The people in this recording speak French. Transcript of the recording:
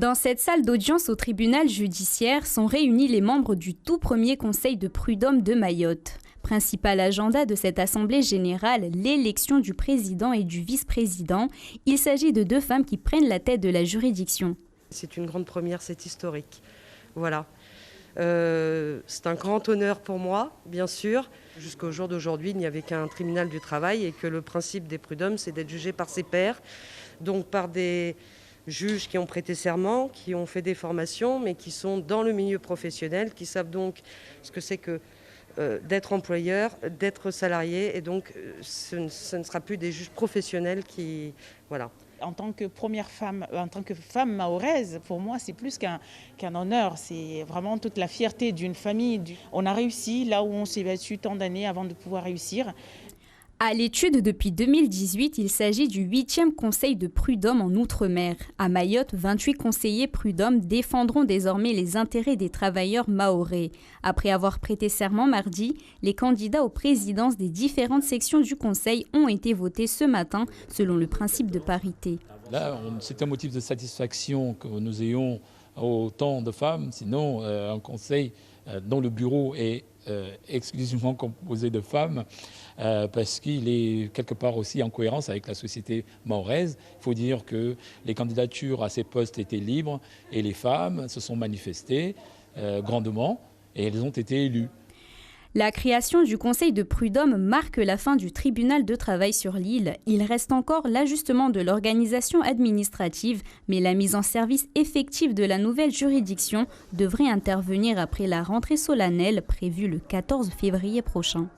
Dans cette salle d'audience au tribunal judiciaire sont réunis les membres du tout premier conseil de prud'homme de Mayotte. Principal agenda de cette assemblée générale, l'élection du président et du vice-président. Il s'agit de 2 femmes qui prennent la tête de la juridiction. C'est une grande première, c'est historique. Voilà. C'est un grand honneur pour moi, bien sûr. Jusqu'au jour d'aujourd'hui, il n'y avait qu'un tribunal du travail et que le principe des prud'hommes, c'est d'être jugé par ses pairs, donc par des juges qui ont prêté serment, qui ont fait des formations, mais qui sont dans le milieu professionnel, qui savent donc ce que c'est que d'être employeur, d'être salarié, et donc ce ne sera plus des juges professionnels qui... Voilà. En tant que première femme, en tant que femme mahoraise, pour moi, c'est plus qu'un honneur. C'est vraiment toute la fierté d'une famille. On a réussi là où on s'est battu tant d'années avant de pouvoir réussir. À l'étude depuis 2018, il s'agit du 8e conseil de prud'homme en Outre-mer. À Mayotte, 28 conseillers prud'hommes défendront désormais les intérêts des travailleurs mahorais. Après avoir prêté serment mardi, les candidats aux présidences des différentes sections du conseil ont été votés ce matin selon le principe de parité. Là, c'est un motif de satisfaction que nous ayons autant de femmes, sinon un conseil dont le bureau est exclusivement composé de femmes, parce qu'il est quelque part aussi en cohérence avec la société mahoraise. Il faut dire que les candidatures à ces postes étaient libres et les femmes se sont manifestées grandement et elles ont été élues. La création du conseil de prud'homme marque la fin du tribunal de travail sur l'île. Il reste encore l'ajustement de l'organisation administrative, mais la mise en service effective de la nouvelle juridiction devrait intervenir après la rentrée solennelle prévue le 14 février prochain.